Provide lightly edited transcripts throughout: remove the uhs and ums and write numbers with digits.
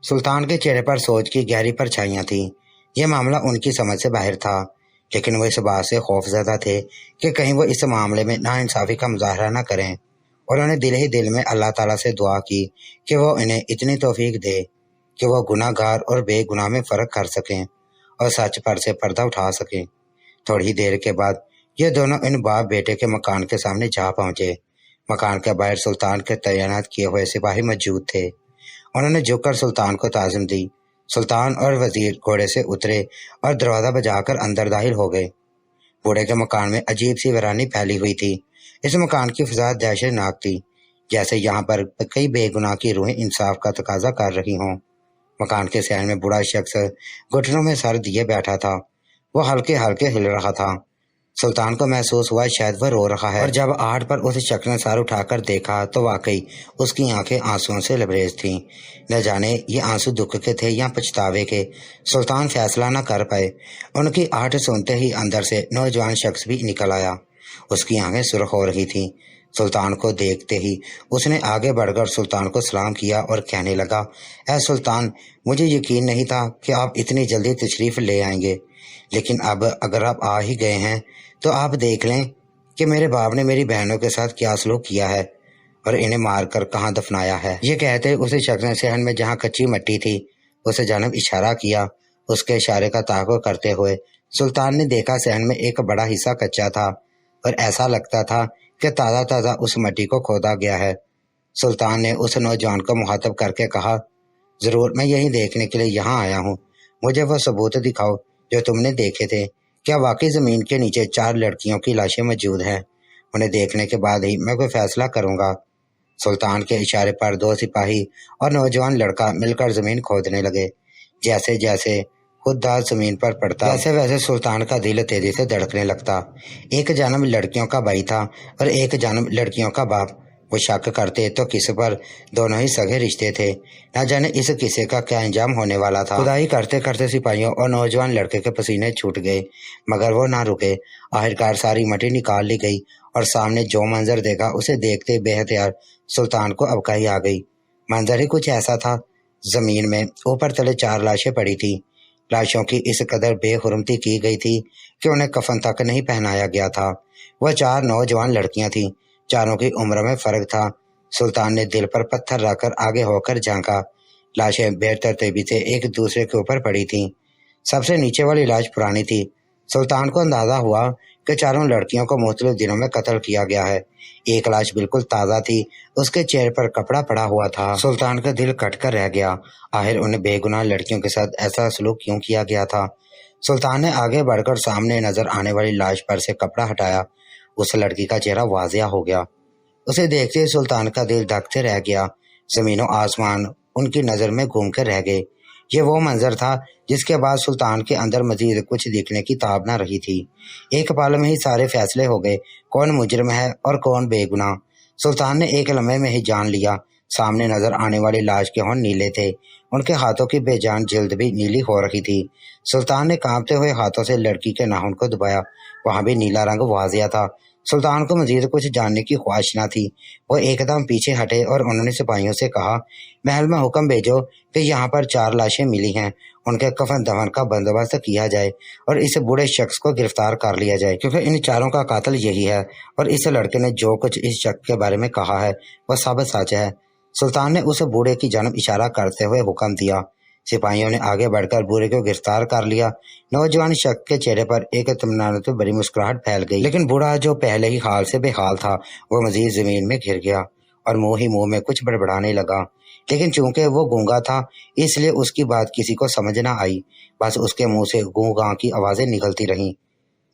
سلطان کے چہرے پر سوچ کی گہری پرچھائیاں تھیں۔ یہ معاملہ ان کی سمجھ سے باہر تھا، لیکن وہ اس بات سے خوف زدہ تھے کہ کہیں وہ اس معاملے میں ناانصافی کا مظاہرہ نہ کریں، اور انہوں نے دل ہی دل میں اللہ تعالیٰ سے دعا کی کہ وہ انہیں اتنی توفیق دے کہ وہ گناہ گار اور بے گناہ میں فرق کر سکیں اور سچ پر سے پردہ اٹھا سکیں۔ تھوڑی دیر کے بعد یہ دونوں ان باپ بیٹے کے مکان کے سامنے جا پہنچے۔ مکان کے باہر سلطان کے تعینات کیے ہوئے سپاہی موجود تھے۔ انہوں نے جھک کر سلطان کو تعظیم دی۔ سلطان اور وزیر گھوڑے سے اترے اور دروازہ بجا کر اندر داخل ہو گئے۔ بوڑھے کے مکان میں عجیب سی ویرانی پھیلی ہوئی تھی۔ اس مکان کی فضا دہشت ناک تھی، جیسے یہاں پر کئی بے گناہ کی روحیں انصاف کا تقاضا کر رہی ہوں۔ مکان کے صحن میں بوڑھا شخص گھٹنوں میں سر دیے بیٹھا تھا۔ وہ ہلکے ہلکے ہل رہا تھا۔ سلطان کو محسوس ہوا شاید وہ رو رہا ہے، اور جب آہٹ پر اس شخص نے سر اٹھا کر دیکھا تو واقعی اس کی آنکھیں آنسوؤں سے لبریز تھیں۔ نہ جانے یہ آنسو دکھ کے تھے یا پچھتاوے کے، سلطان فیصلہ نہ کر پائے۔ ان کی آہٹ سنتے ہی اندر سے نوجوان شخص بھی نکل آیا۔ اس کی آنکھیں سرخ ہو رہی تھیں۔ سلطان کو دیکھتے ہی اس نے آگے بڑھ کر سلطان کو سلام کیا اور کہنے لگا، اے سلطان، مجھے یقین نہیں تھا کہ آپ اتنی جلدی تشریف لے آئیں گے، لیکن اب اگر آپ آ ہی گئے ہیں تو آپ دیکھ لیں کہ میرے باپ نے میری بہنوں کے ساتھ کیا سلوک کیا ہے اور انہیں مار کر کہاں دفنایا ہے۔ یہ کہتے اس شخص نے صحن میں جہاں کچی مٹی تھی اس جانب اشارہ کیا۔ اس کے اشارے کا تعاقب کرتے ہوئے سلطان نے دیکھا صحن میں ایک بڑا حصہ کچا تھا اور ایسا لگتا تھا کہ تازہ تازہ اس مٹی کو کھودا گیا ہے۔ سلطان نے اس نوجوان کو مخاطب کر کے کہا، ضرور میں یہی دیکھنے کے لیے یہاں آیا ہوں، مجھے وہ ثبوت دکھاؤ جو تم نے دیکھے تھے۔ کیا واقعی زمین کے نیچے 4 لڑکیوں کی لاشیں موجود ہیں؟ انہیں دیکھنے کے بعد ہی میں کوئی فیصلہ کروں گا۔ سلطان کے اشارے پر 2 سپاہی اور نوجوان لڑکا مل کر زمین کھودنے لگے۔ جیسے جیسے خود دار زمین پر پڑتا ویسے ویسے سلطان کا دل تیزی سے دھڑکنے لگتا۔ ایک جانب لڑکیوں کا بھائی تھا اور ایک جانب لڑکیوں کا باپ۔ وہ شک کرتے تو کس پر، دونوں ہی سگے رشتے تھے۔ نہ جانے اس قصے کا کیا انجام ہونے والا تھا۔ کھدائی کرتے کرتے سپاہیوں اور نوجوان لڑکے کے پسینے چھوٹ گئے، مگر وہ نہ رکے۔ آخرکار ساری مٹی نکال لی گئی اور سامنے جو منظر دیکھا اسے دیکھتے بے ہتھیار سلطان کو ابکائی آ گئی۔ منظر ہی کچھ ایسا تھا۔ زمین میں اوپر تلے 4 لاشیں پڑی تھیں۔ لاشوں کی اس قدر بے حرمتی کی گئی تھی کہ انہیں کفن تک نہیں پہنایا گیا تھا۔ وہ 4 نوجوان لڑکیاں تھیں، چاروں کی عمر میں فرق تھا۔ سلطان نے دل پر پتھر رکھ کر آگے ہو کر جھانکا۔ لاشیں بے ترتیبی سے ایک دوسرے کے اوپر پڑی تھیں۔ سب سے نیچے والی لاش پرانی تھی۔ سلطان کو اندازہ ہوا کہ 4 لڑکیوں کو مختلف دنوں میں قتل کیا گیا ہے۔ ایک لاش بالکل تازہ تھی، اس کے چہرے پر کپڑا پڑا ہوا تھا۔ سلطان کا دل کٹ کر رہ گیا۔ آخر انہیں بے گناہ لڑکیوں کے ساتھ ایسا سلوک کیوں کیا گیا تھا؟ سلطان نے آگے بڑھ کر سامنے نظر آنے والی لاش پر سے کپڑا ہٹایا۔ اس لڑکی کا چہرہ واضح ہو گیا۔ اسے دیکھتے ہی سلطان کا دل دھڑکتے رہ گیا۔ زمین و آسمان ان کی نظر میں گھوم کر رہ گئے۔ یہ وہ منظر تھا جس کے بعد سلطان کے اندر مزید کچھ دیکھنے کی تاب نہ رہی تھی۔ ایک پل میں ہی سارے فیصلے ہو گئے، کون مجرم ہے اور کون بے گناہ۔ سلطان نے ایک لمحے میں ہی جان لیا۔ سامنے نظر آنے والی لاش کے ہونٹ نیلے تھے، ان کے ہاتھوں کی بے جان جلد بھی نیلی ہو رہی تھی۔ سلطان نے کانپتے ہوئے ہاتھوں سے لڑکی کے ناخن کو دبایا، وہاں بھی نیلا رنگ واضح تھا۔ سلطان کو مزید کچھ جاننے کی خواہش نہ تھی۔ وہ ایک دم پیچھے ہٹے اور انہوں نے سپاہیوں سے کہا، محل میں حکم بھیجو کہ یہاں پر 4 لاشیں ملی ہیں، ان کے کفن دفن کا بندوبست کیا جائے اور اس بوڑھے شخص کو گرفتار کر لیا جائے، کیونکہ ان 4 کا قاتل یہی ہے اور اس لڑکے نے جو کچھ اس شخص کے بارے میں کہا ہے وہ سب سچ ہے۔ سلطان نے اس بوڑھے کی جانب اشارہ کرتے ہوئے حکم دیا۔ سپاہیوں نے آگے بڑھ کر بوڑھے کو گرفتار کر لیا۔ نوجوان شخص کے چہرے پر ایک اطمینان بڑی مسکراہٹ پھیل گئی، لیکن بوڑھا جو پہلے ہی حال سے بے حال تھا وہ مزید زمین میں گر گیا اور منہ میں کچھ بڑبڑانے لگا، لیکن چونکہ وہ گونگا تھا اس لیے اس کی بات کسی کو سمجھ نہ آئی، بس اس کے منہ سے گوں گاں کی آوازیں نکلتی رہیں۔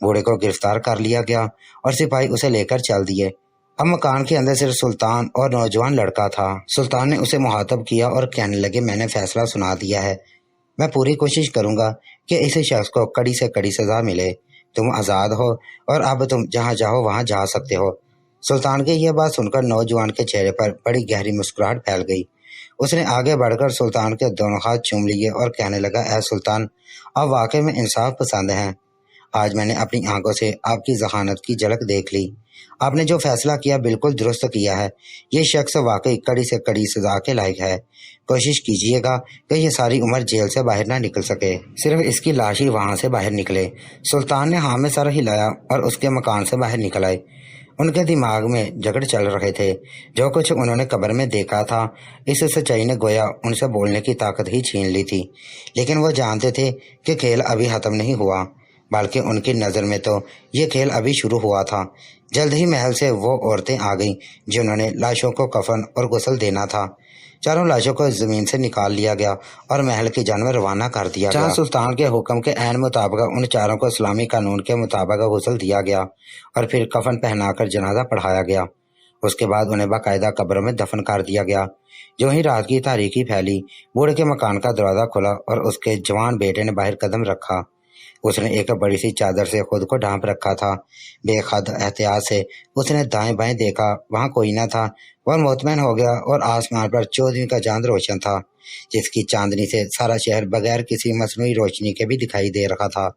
بوڑھے کو گرفتار کر لیا گیا اور سپاہی اسے لے کر چل دیے۔ اب مکان کے اندر صرف سلطان اور نوجوان لڑکا تھا۔ سلطان نے اسے مخاطب کیا اور کہنے لگے، میں نے فیصلہ سنا دیا ہے، میں پوری کوشش کروں گا کہ اس شخص کو کڑی سے کڑی سزا ملے۔ تم آزاد ہو اور اب تم جہاں چاہو وہاں جا سکتے ہو۔ سلطان کی یہ بات سن کر نوجوان کے چہرے پر بڑی گہری مسکراہٹ پھیل گئی۔ اس نے آگے بڑھ کر سلطان کے دونوں ہاتھ چوم لیے اور کہنے لگا، اے سلطان، آپ واقعی میں انصاف پسند ہیں۔ آج میں نے اپنی آنکھوں سے آپ کی ذہانت کی جھلک دیکھ لی۔ آپ نے جو فیصلہ کیا بالکل درست کیا ہے۔ یہ شخص واقعی کڑی سے کڑی سزا کے لائق ہے۔ کوشش کیجیے گا کہ یہ ساری عمر جیل سے باہر نہ نکل سکے، صرف اس کی لاش ہی وہاں سے باہر نکلے۔ سلطان نے ہاں میں سر ہلایا اور اس کے مکان سے باہر نکل آئے۔ ان کے دماغ میں جھگڑ چل رہے تھے۔ جو کچھ انہوں نے قبر میں دیکھا تھا، اس سچائی نے گویا ان سے بولنے کی طاقت ہی چھین لی تھی۔ لیکن وہ جانتے تھے کہ کھیل ابھی ختم نہیں ہوا، بلکہ ان کی نظر میں تو یہ کھیل ابھی شروع ہوا تھا۔ جلد ہی محل سے وہ عورتیں آ گئیں جنہوں نے لاشوں کو کفن اور غسل دینا تھا۔ چاروں لاشوں کو زمین سے نکال لیا گیا اور محل کی جانب روانہ کر دیا گیا۔ شاہ سلطان کے حکم کے عین مطابق ان چاروں کو اسلامی قانون کے مطابق غسل دیا گیا اور پھر کفن پہنا کر جنازہ پڑھایا گیا۔ اس کے بعد انہیں باقاعدہ قبروں میں دفن کر دیا گیا۔ جو ہی رات کی تاریکی پھیلی، بوڑھے کے مکان کا دروازہ کھلا اور اس کے جوان بیٹے نے باہر قدم رکھا۔ اس نے ایک بڑی سی چادر سے خود کو ڈھانپ رکھا تھا۔ بے حد احتیاط سے اس نے دائیں بائیں دیکھا، وہاں کوئی نہ تھا۔ وہ مطمئن ہو گیا اور آسمان پر 14ویں کا چاند روشن تھا، جس کی چاندنی سے سارا شہر بغیر کسی مصنوعی روشنی کے بھی دکھائی دے رہا تھا۔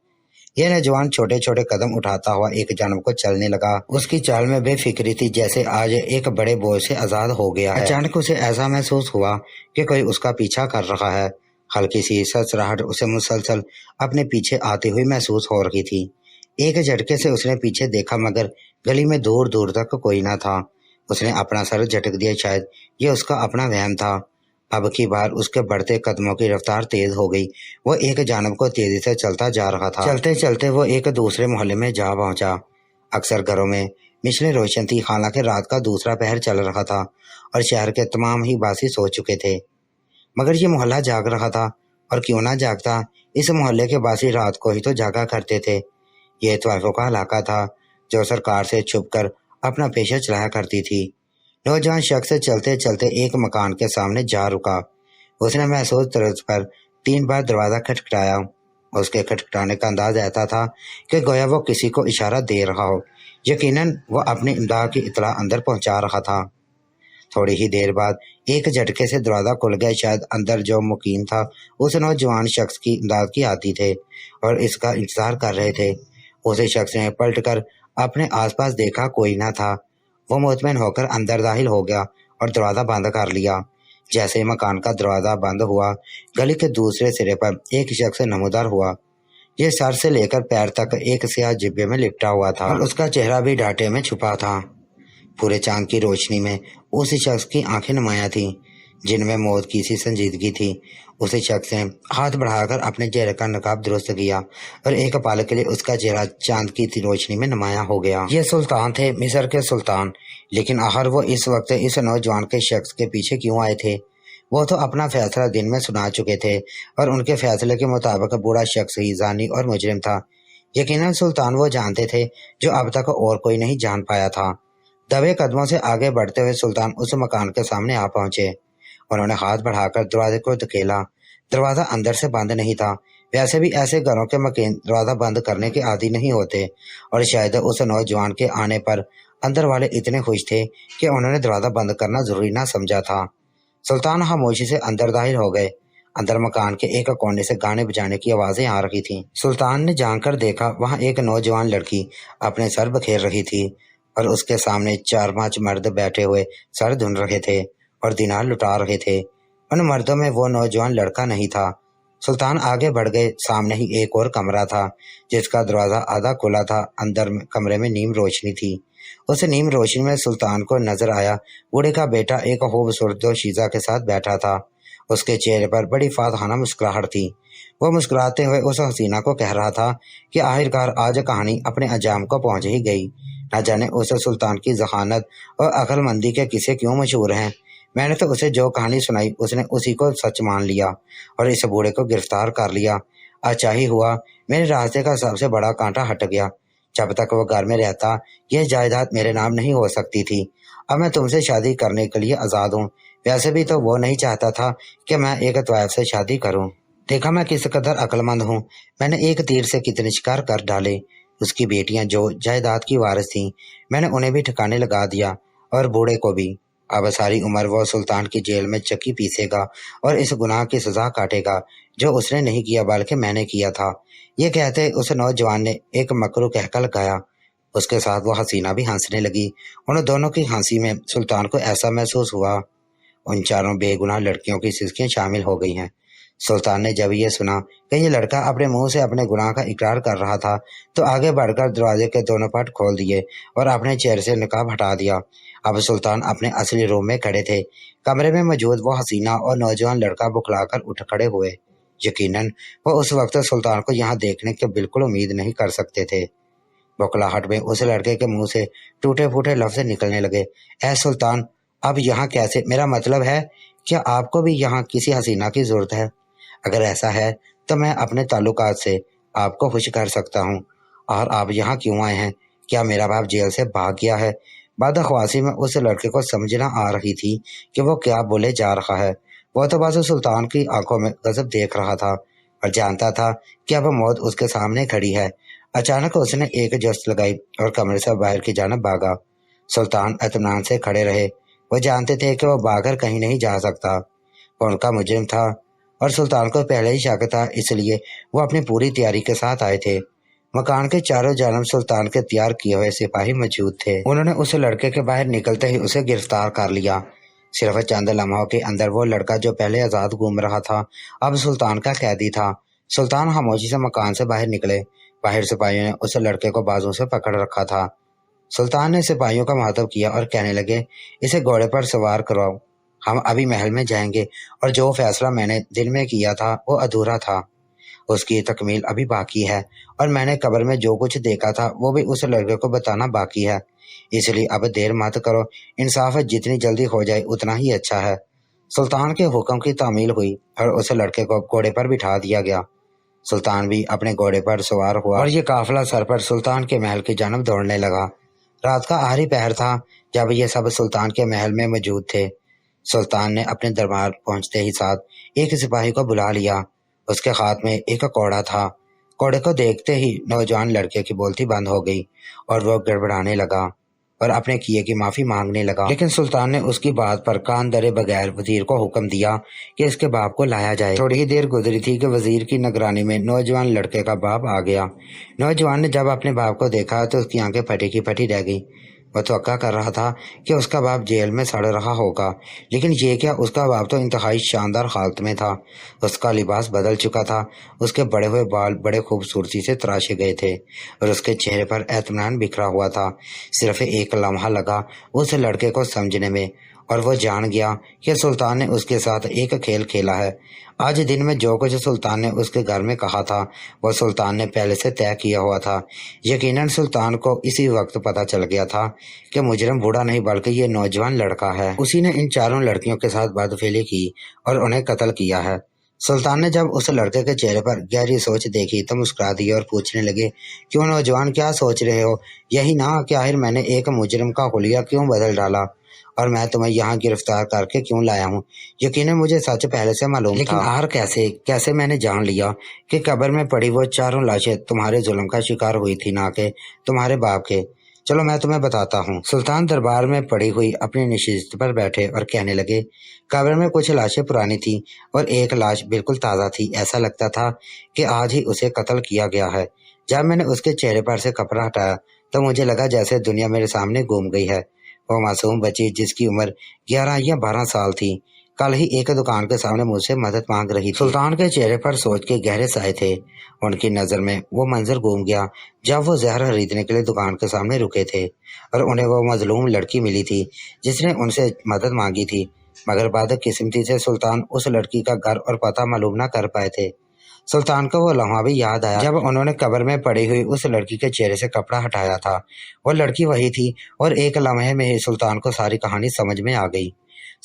یہ نوجوان چھوٹے چھوٹے قدم اٹھاتا ہوا ایک جانب کو چلنے لگا۔ اس کی چال میں بے فکری تھی، جیسے آج ایک بڑے بوجھ سے آزاد ہو گیا ہے۔ اچانک اسے ایسا محسوس ہوا کہ کوئی اس کا پیچھا کر رہا ہے۔ ہلکی سی سرسراہٹ اسے مسلسل اپنے پیچھے آتی ہوئی محسوس ہو رہی تھی۔ ایک جھٹکے سے اس نے پیچھے دیکھا، مگر گلی میں دور دور تک کوئی نہ تھا۔ اس نے اپنا سر جھٹک دیا، شاید یہ اس کا اپنا وہم تھا۔ اب کی بار اس کے بڑھتے قدموں کی رفتار تیز ہو گئی۔ وہ ایک جانب کو تیزی سے چلتا جا رہا تھا۔ چلتے چلتے وہ ایک دوسرے محلے میں جا پہنچا۔ اکثر گھروں میں مشلیں روشن تھی، حالانکہ رات کا دوسرا پہر چل رہا تھا اور شہر کے تمام ہی باسی سو چکے تھے، مگر یہ محلہ جاگ رہا تھا۔ اور کیوں نہ جاگتا، اس محلے کے باسی رات کو ہی تو جاگا کرتے تھے۔ یہ طوائفوں کا علاقہ تھا جو سرکار سے چھپ کر اپنا پیشہ چلایا کرتی تھی۔ نوجوان شخص چلتے چلتے ایک مکان کے سامنے جا رکا۔ اس نے محسوس طرز پر 3 بار دروازہ کھٹکھٹایا۔ اس کے کھٹکھٹانے کا انداز ایسا تھا کہ گویا وہ کسی کو اشارہ دے رہا ہو۔ یقیناً وہ اپنی امداد کی اطلاع اندر پہنچا رہا تھا۔ تھوڑی ہی دیر بعد ایک جھٹکے سے دروازہ کھل گیا۔ شاید اندر جو مقیم تھا اس نوجوان شخص کی امداد کی آتی تھے اور اس کا انتظار کر رہے تھے۔ اس شخص نے پلٹ کر اپنے آس پاس دیکھا، کوئی نہ تھا۔ وہ مطمئن ہو کر اندر داخل ہو گیا اور دروازہ بند کر لیا۔ جیسے ہی مکان کا دروازہ بند ہوا، گلی کے دوسرے سرے پر ایک شخص نمودار ہوا۔ یہ سر سے لے کر پیر تک ایک سیاہ جبے میں لپٹا ہوا تھا اور اس کا چہرہ بھی ڈانٹے میں چھپا تھا۔ پورے چاند کی روشنی میں اس شخص کی آنکھیں نمایاں تھیں، جن میں موت کی سی سنجیدگی تھی۔ اس شخص نے ہاتھ بڑھا کر اپنے چہرے کا نقاب درست کیا اور ایک پل کے لیے اس کا چہرہ چاند کی روشنی میں نمایاں ہو گیا۔ یہ سلطان تھے، مصر کے سلطان۔ لیکن آخر وہ اس وقت اس نوجوان کے شخص کے پیچھے کیوں آئے تھے؟ وہ تو اپنا فیصلہ دن میں سنا چکے تھے اور ان کے فیصلے کے مطابق بوڑھا شخص ہی زانی اور مجرم تھا۔ یقیناً سلطان وہ جانتے تھے جو اب تک اور کوئی نہیں جان پایا تھا۔ دبے قدموں سے آگے بڑھتے ہوئے سلطان اس مکان کے سامنے آ پہنچے۔ انہوں نے ہاتھ بڑھا کر دروازے کو دھکیلا۔ دروازہ اندر سے بند نہیں تھا۔ ویسے بھی ایسے گھروں کے مکین دروازہ بند کرنے کے عادی نہیں ہوتے، اور شاید اس نوجوان کے آنے پر اندر والے اتنے خوش تھے کہ انہوں نے دروازہ بند کرنا ضروری نہ سمجھا تھا۔ سلطان خاموشی سے اندر داخل ہو گئے۔ اندر مکان کے ایک کونے سے گانے بجانے کی آوازیں آ رہی تھیں۔ سلطان نے جان کر دیکھا، وہاں ایک نوجوان لڑکی اپنے سر بکھیر رہی تھی اور اس کے سامنے 4-5 مرد بیٹھے ہوئے سر دھن رہے تھے اور دینار لٹا رہے تھے۔ ان مردوں میں وہ نوجوان لڑکا نہیں تھا۔ سلطان آگے بڑھ گئے۔ سامنے ہی ایک اور کمرہ تھا جس کا دروازہ آدھا کھلا تھا۔ اندر کمرے میں نیم روشنی تھی۔ اس نیم روشنی میں سلطان کو نظر آیا بوڑھے کا بیٹا ایک خوبصورت دوشیزہ کے ساتھ بیٹھا تھا۔ اس کے چہرے پر بڑی فاتحانہ مسکراہٹ تھی۔ وہ مسکراتے ہوئے اس حسینہ کو کہہ رہا تھا کہ آخرکار آج کہانی اپنے انجام کو پہنچ ہی گئی۔ نہ جانے اس سلطان کی ذہانت اور عقل مندی کے قصے کیوں مشہور ہیں۔ میں نے تو اسے جو کہانی سنائی اس نے اسی کو سچ مان لیا اور اس بوڑھے کو گرفتار کر لیا۔ اچھا ہی ہوا، میرے راستے کا سب سے بڑا کانٹا ہٹ گیا۔ جب تک وہ گھر میں رہتا یہ جائیداد میرے نام نہیں ہو سکتی تھی۔ اب میں تم سے شادی کرنے کے لیے آزاد ہوں۔ ویسے بھی تو وہ نہیں چاہتا تھا کہ میں ایک طوائف سے شادی کروں۔ دیکھا میں کس قدر عقل مند ہوں۔ میں نے ایک تیر سے کتنے شکار کر ڈالے۔ اس کی بیٹیاں جو جائیداد کی وارث تھیں، میں نے انہیں بھی ٹھکانے لگا دیا اور بوڑھے کو بھی۔ اب ساری عمر وہ سلطان کی جیل میں چکی پیسے گا اور اس گناہ کی سزا کاٹے گا جو اس نے نہیں کیا بلکہ میں نے کیا تھا۔ یہ کہتے اس نوجوان نے ایک مکرو کہکا لگایا۔ اس کے ساتھ وہ حسینہ بھی ہنسنے لگی۔ ان دونوں کی ہنسی میں سلطان کو ایسا محسوس ہوا ان چاروں بے گناہ لڑکیوں کی سسکیاں شامل ہو گئی ہیں۔ سلطان نے جب یہ سنا کہ یہ لڑکا اپنے منہ سے اپنے گناہ کا اقرار کر رہا تھا تو آگے بڑھ کر دروازے کے دونوں پٹ کھول دیے اور اپنے چہرے سے نقاب ہٹا دیا۔ اب سلطان اپنے اصلی روم میں کھڑے تھے۔ کمرے میں موجود وہ حسینہ اور نوجوان لڑکا بکھلا کر اٹھ کھڑے ہوئے۔ یقیناً وہ اس وقت سلطان کو یہاں دیکھنے کی بالکل امید نہیں کر سکتے تھے۔ بکھلاہٹ میں اس لڑکے کے منہ سے ٹوٹے پھوٹے لفظ نکلنے لگے۔ اے سلطان، اب یہاں کیسے؟ میرا مطلب ہے کیا آپ کو بھی یہاں کسی حسینہ کی ضرورت ہے؟ اگر ایسا ہے تو میں اپنے تعلقات سے آپ کو خوش کر سکتا ہوں۔ اور آپ یہاں کیوں آئے ہیں؟ کیا میرا باپ جیل سے بھاگ گیا ہے؟ بدخواسی میں اس لڑکے کو سمجھ نہ آ رہی تھی کہ وہ کیا بولے جا رہا ہے۔ وہ تو بس سلطان کی آنکھوں میں غضب دیکھ رہا تھا اور جانتا تھا کہ اب موت اس کے سامنے کھڑی ہے۔ اچانک اس نے ایک جست لگائی اور کمرے سے باہر کی جانب بھاگا۔ سلطان اطمینان سے کھڑے رہے۔ وہ جانتے تھے کہ وہ بھاگ کر کہیں نہیں جا سکتا۔ وہ ان کا مجرم تھا اور سلطان کو پہلے ہی شک تھا، اس لیے وہ اپنی پوری تیاری کے ساتھ آئے تھے۔ مکان کے چاروں جانب سلطان کے تیار کیے ہوئے سپاہی موجود تھے۔ انہوں نے اس لڑکے کے باہر نکلتے ہی اسے گرفتار کر لیا۔ صرف چند لمحوں کے اندر وہ لڑکا جو پہلے آزاد گھوم رہا تھا اب سلطان کا قیدی تھا۔ سلطان خاموشی سے مکان سے باہر نکلے۔ باہر سپاہیوں نے اس لڑکے کو بازو سے پکڑ رکھا تھا۔ سلطان نے سپاہیوں کا مخاطب کیا اور کہنے لگے، اسے گھوڑے پر سوار کرواؤ، ہم ابھی محل میں جائیں گے اور جو فیصلہ میں نے دل میں کیا تھا وہ ادھورا تھا، اس کی تکمیل ابھی باقی ہے، اور میں نے قبر میں جو کچھ دیکھا تھا وہ بھی اس لڑکے کو بتانا باقی ہے، اس لیے اب دیر مت کرو، انصاف جتنی جلدی ہو جائے اتنا ہی اچھا ہے۔ سلطان کے حکم کی تعمیل ہوئی اور اس لڑکے کو گھوڑے پر بٹھا دیا گیا۔ سلطان بھی اپنے گھوڑے پر سوار ہوا اور یہ قافلہ سر پر سلطان کے محل کی جانب دوڑنے لگا۔ رات کا آخری پہر تھا جب یہ سب سلطان کے محل میں موجود تھے۔ سلطان نے اپنے دربار پہنچتے ہی ساتھ ایک سپاہی کو بلا لیا۔ اس کے ہاتھ میں ایک کوڑا تھا۔ کوڑے کو دیکھتے ہی نوجوان لڑکے کی بولتی بند ہو گئی اور وہ گڑبڑانے لگا اور اپنے کیے کی معافی مانگنے لگا، لیکن سلطان نے اس کی بات پر کان دھرے بغیر وزیر کو حکم دیا کہ اس کے باپ کو لایا جائے۔ تھوڑی ہی دیر گزری تھی کہ وزیر کی نگرانی میں نوجوان لڑکے کا باپ آ گیا۔ نوجوان نے جب اپنے باپ کو دیکھا تو اس کی آنکھیں پھٹی کی پھٹی رہ گئی۔ وہ توقع کر رہا تھا کہ اس کا باپ جیل میں سڑ رہا ہوگا، لیکن یہ کیا، اس کا باپ تو انتہائی شاندار حالت میں تھا۔ اس کا لباس بدل چکا تھا، اس کے بڑے ہوئے بال بڑے خوبصورتی سے تراشے گئے تھے اور اس کے چہرے پر اطمینان بکھرا ہوا تھا۔ صرف ایک لمحہ لگا اس لڑکے کو سمجھنے میں اور وہ جان گیا کہ سلطان نے اس کے ساتھ ایک کھیل کھیلا ہے۔ آج دن میں جو کچھ سلطان نے اس کے گھر میں کہا تھا وہ سلطان نے پہلے سے طے کیا ہوا تھا۔ یقیناً سلطان کو اسی وقت پتہ چل گیا تھا کہ مجرم بوڑھا نہیں بلکہ یہ نوجوان لڑکا ہے۔ اسی نے ان چاروں لڑکیوں کے ساتھ بدفعلی کی اور انہیں قتل کیا ہے۔ سلطان نے جب اس لڑکے کے چہرے پر گہری سوچ دیکھی تو مسکرا دی اور پوچھنے لگے، کیوں نوجوان، کیا سوچ رہے ہو؟ یہی نہ کہ آخر میں نے ایک مجرم کا حلیہ کیوں بدل ڈالا اور میں تمہیں یہاں گرفتار کر کے کیوں لایا ہوں؟ یقیناً مجھے سچ پہلے سے معلوم تھا، لیکن آخر کیسے میں نے جان لیا کہ قبر میں پڑی وہ چاروں لاشیں تمہارے ظلم کا شکار ہوئی تھی، نہ کہ تمہارے باپ کے۔ چلو میں تمہیں بتاتا ہوں۔ سلطان دربار میں پڑی ہوئی اپنی نشست پر بیٹھے اور کہنے لگے، قبر میں کچھ لاشیں پرانی تھیں اور ایک لاش بالکل تازہ تھی، ایسا لگتا تھا کہ آج ہی اسے قتل کیا گیا ہے۔ جب میں نے اس کے چہرے پر سے کپڑا ہٹایا تو مجھے لگا جیسے دنیا میرے سامنے گھوم گئی ہے۔ وہ معصوم بچی جس کی عمر 11 یا 12 سال تھی، کل ہی ایک دکان کے سامنے مجھ سے مدد مانگ رہی تھی۔ سلطان کے چہرے پر سوچ کے گہرے سائے تھے۔ ان کی نظر میں وہ منظر گھوم گیا جب وہ زہر خریدنے کے لیے دکان کے سامنے رکے تھے اور انہیں وہ مظلوم لڑکی ملی تھی جس نے ان سے مدد مانگی تھی، مگر بدقسمتی سے سلطان اس لڑکی کا گھر اور پتہ معلوم نہ کر پائے تھے۔ سلطان کو وہ لمحہ بھی یاد آیا جب انہوں نے قبر میں پڑی ہوئی اس لڑکی کے چہرے سے کپڑا ہٹایا تھا۔ وہ لڑکی وہی تھی اور ایک لمحے میں ہی سلطان کو ساری کہانی سمجھ میں آ گئی۔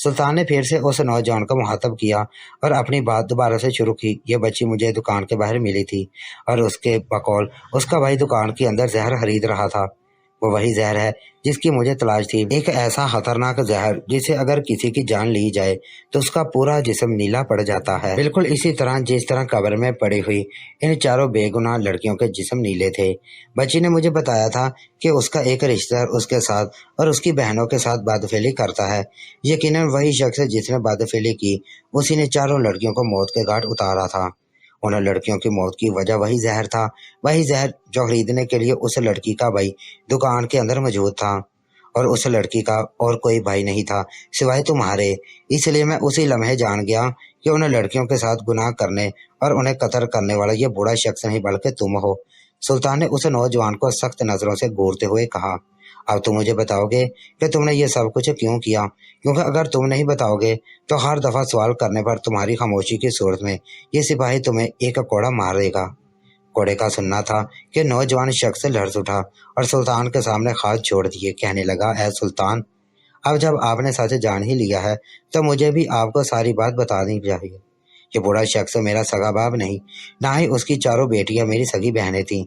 سلطان نے پھر سے اس نوجوان کو مخاطب کیا اور اپنی بات دوبارہ سے شروع کی، یہ بچی مجھے دکان کے باہر ملی تھی اور اس کے بقول اس کا بھائی دکان کے اندر زہر خرید رہا تھا۔ وہ وہی زہر ہے جس کی مجھے تلاش تھی، ایک ایسا خطرناک زہر جسے اگر کسی کی جان لی جائے تو اس کا پورا جسم نیلا پڑ جاتا ہے، بالکل اسی طرح جس طرح قبر میں پڑی ہوئی ان چاروں بے گناہ لڑکیوں کے جسم نیلے تھے۔ بچی نے مجھے بتایا تھا کہ اس کا ایک رشتہ دار اس کے ساتھ اور اس کی بہنوں کے ساتھ بدفعلی کرتا ہے۔ یقیناً وہی شخص جس نے بدفعلی کی اسی نے چاروں لڑکیوں کو موت کے گھاٹ اتارا تھا۔ ان لڑکیوں کی موت کی وجہ وہی زہر تھا، وہی زہر جو خریدنے کے لیے اس لڑکی کا بھائی دکان کے اندر موجود تھا، اور اس لڑکی کا اور کوئی بھائی نہیں تھا سوائے تمہارے۔ اس لیے میں اسی لمحے جان گیا کہ ان لڑکیوں کے ساتھ گناہ کرنے اور انہیں قتل کرنے والا یہ بوڑھا شخص نہیں بلکہ تم ہو۔ سلطان نے اس نوجوان کو سخت نظروں سے گھورتے ہوئے کہا، اب تم مجھے بتاؤ گے کہ تم نے یہ سب کچھ کیوں کیا؟ کیونکہ اگر تم نہیں بتاؤ گے تو ہر دفعہ سوال کرنے پر تمہاری خاموشی کی صورت میں یہ سپاہی تمہیں ایک کوڑا مار دے گا۔ کوڑے کا سننا تھا کہ نوجوان شخص لرز اٹھا اور سلطان کے سامنے ہاتھ چھوڑ دیے، کہنے لگا، اے سلطان، اب جب آپ نے سچ جان ہی لیا ہے تو مجھے بھی آپ کو ساری بات بتانی چاہیے۔ یہ بوڑھا شخص میرا سگا باپ نہیں، نہ ہی اس کی چاروں بیٹیاں میری سگی بہنیں تھیں۔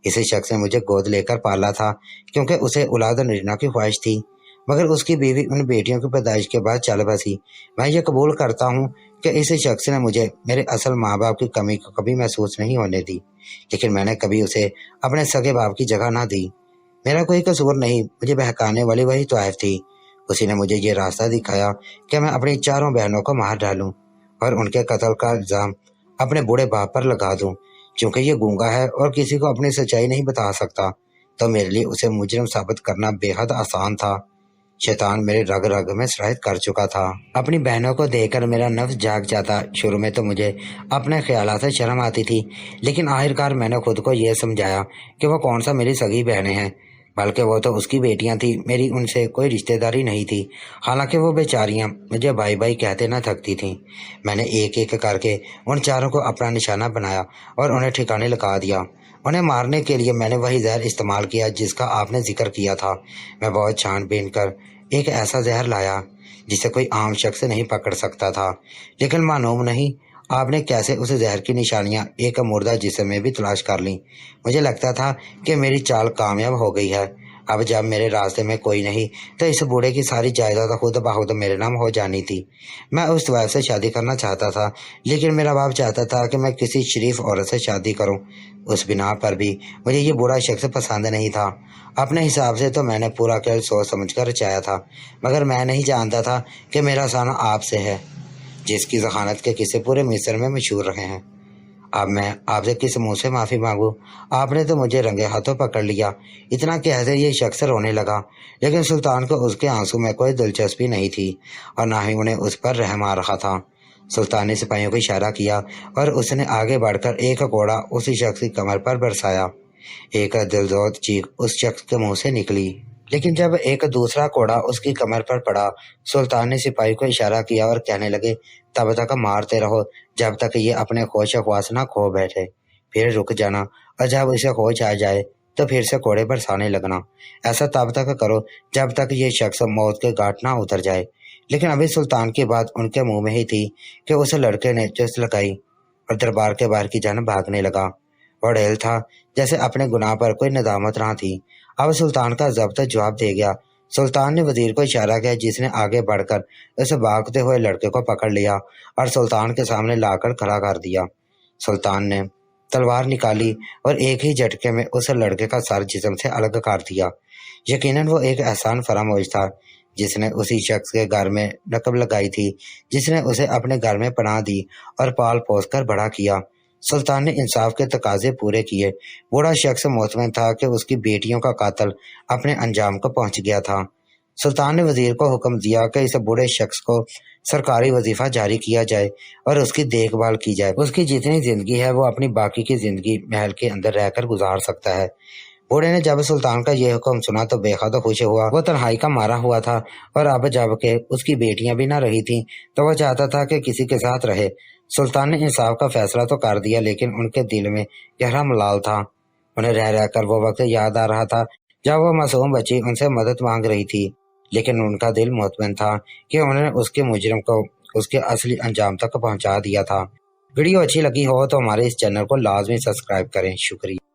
اسی شخص نے مجھے گود لے کر پالا تھا کیونکہ اسے اولاد نرنا کی خواہش تھی، مگر اس کی بیوی ان بیٹیوں کی پیدائش کے بعد چل بسی۔ میں یہ قبول کرتا ہوں کہ اس شخص نے مجھے میرے اصل ماں باپ کی کمی کو کبھی محسوس نہیں ہونے دی، لیکن میں نے کبھی اسے اپنے سگے باپ کی جگہ نہ دی۔ میرا کوئی قصور نہیں، مجھے بہکانے والی وہی طائف تھی۔ اسی نے مجھے یہ راستہ دکھایا کہ میں اپنی چاروں بہنوں کو مار ڈالوں اور ان کے قتل کا الزام اپنے بوڑھے باپ پر لگا دوں۔ چونکہ یہ گونگا ہے اور کسی کو اپنی سچائی نہیں بتا سکتا تو میرے لیے اسے مجرم ثابت کرنا بے حد آسان تھا۔ شیطان میرے رگ رگ میں سرایت کر چکا تھا۔ اپنی بہنوں کو دیکھ کر میرا نفس جاگ جاتا۔ شروع میں تو مجھے اپنے خیالات سے شرم آتی تھی، لیکن آخرکار میں نے خود کو یہ سمجھایا کہ وہ کون سا میری سگی بہنیں ہیں، بلکہ وہ تو اس کی بیٹیاں تھیں، میری ان سے کوئی رشتہ داری نہیں تھی۔ حالانکہ وہ بیچاریاں مجھے بھائی بھائی کہتے نہ تھکتی تھیں۔ میں نے ایک ایک کر کے ان چاروں کو اپنا نشانہ بنایا اور انہیں ٹھکانے لگا دیا۔ انہیں مارنے کے لیے میں نے وہی زہر استعمال کیا جس کا آپ نے ذکر کیا تھا۔ میں بہت چھان بین کر ایک ایسا زہر لایا جسے کوئی عام شخص نہیں پکڑ سکتا تھا، لیکن معلوم نہیں آپ نے کیسے اس زہر کی نشانیاں ایک مردہ جسم میں بھی تلاش کر لیں۔ مجھے لگتا تھا کہ میری چال کامیاب ہو گئی ہے۔ اب جب میرے راستے میں کوئی نہیں تو اس بوڑھے کی ساری جائیداد خود بخود میرے نام ہو جانی تھی۔ میں اس طوائف سے شادی کرنا چاہتا تھا، لیکن میرا باپ چاہتا تھا کہ میں کسی شریف عورت سے شادی کروں۔ اس بنا پر بھی مجھے یہ بوڑھا شخص پسند نہیں تھا۔ اپنے حساب سے تو میں نے پورا کھیل سوچ سمجھ کر رچایا تھا، مگر میں نہیں جانتا تھا کہ میرا سانا آپ سے ہے، جس کی ذخانت کے قصے پورے مصر میں مشہور رہے ہیں۔ اب میں آپ سے کس منہ سے معافی مانگوں؟ آپ نے تو مجھے رنگے ہاتھوں پکڑ لیا۔ اتنا کہتے یہ شخص رونے لگا، لیکن سلطان کو اس کے آنسو میں کوئی دلچسپی نہیں تھی اور نہ ہی انہیں اس پر رحم آ رہا تھا۔ سلطان نے سپاہیوں کو اشارہ کیا اور اس نے آگے بڑھ کر ایک کوڑا اسی شخص کی کمر پر برسایا۔ ایک دلزود چیخ اس شخص کے منہ سے نکلی، لیکن جب ایک دوسرا کوڑا اس کی کمر پر پڑا، سلطان نے سپاہی کو اشارہ کیا اور کہنے لگے، تب تک مارتے رہو جب تک یہ اپنے ہوش خواص نہ کھو بیٹھے، پھر رک جانا اور جب اسے ہوش آ جائے تو پھر سے کوڑے برسانے لگنا۔ ایسا تب تک کرو جب تک یہ شخص موت کے گھاٹ نہ اتر جائے۔ لیکن ابھی سلطان کی بات ان کے منہ میں ہی تھی کہ اس لڑکے نے چست لگائی اور دربار کے باہر کی جانب بھاگنے لگا۔ وہ ڈھیل تھا جیسے اپنے گناہ پر کوئی ندامت نہ تھی۔ اب سلطان کا ضابطہ جواب دے گیا۔ سلطان نے وزیر کو اشارہ کیا جس نے آگے بڑھ کر اس بھاگتے ہوئے لڑکے کو پکڑ لیا اور سلطان کے سامنے لا کر کھڑا کر دیا۔ سلطان نے تلوار نکالی اور ایک ہی جھٹکے میں اس لڑکے کا سر جسم سے الگ کر دیا۔ یقیناً وہ ایک احسان فراموش تھا جس نے اسی شخص کے گھر میں نقب لگائی تھی، جس نے اسے اپنے گھر میں پناہ دی اور پال پوس کر بڑا کیا۔ سلطان نے انصاف کے تقاضے پورے کیے۔ بوڑھا شخص مطمئن تھا کہ اس کی بیٹیوں کا قاتل اپنے انجام کو پہنچ گیا تھا۔ سلطان نے وزیر کو حکم دیا کہ اس بوڑھے شخص کو سرکاری وظیفہ جاری کیا جائے اور اس کی دیکھ بھال کی جائے۔ اس کی جتنی زندگی ہے وہ اپنی باقی کی زندگی محل کے اندر رہ کر گزار سکتا ہے۔ بوڑھے نے جب سلطان کا یہ حکم سنا تو بے حد خوش ہوا۔ وہ تنہائی کا مارا ہوا تھا اور اب جب کہ اس کی بیٹیاں بھی نہ رہی تھیں تو وہ چاہتا تھا کہ کسی کے ساتھ رہے۔ سلطان نے انصاف کا فیصلہ تو کر دیا، لیکن ان کے دل میں گہرا ملال تھا۔ انہیں رہ رہ کر وہ وقت یاد آ رہا تھا جب وہ معصوم بچی ان سے مدد مانگ رہی تھی، لیکن ان کا دل مطمئن تھا کہ انہوں نے اس کے مجرم کو اس کے اصلی انجام تک پہنچا دیا تھا۔ ویڈیو اچھی لگی ہو تو ہمارے اس چینل کو لازمی سبسکرائب کریں۔ شکریہ۔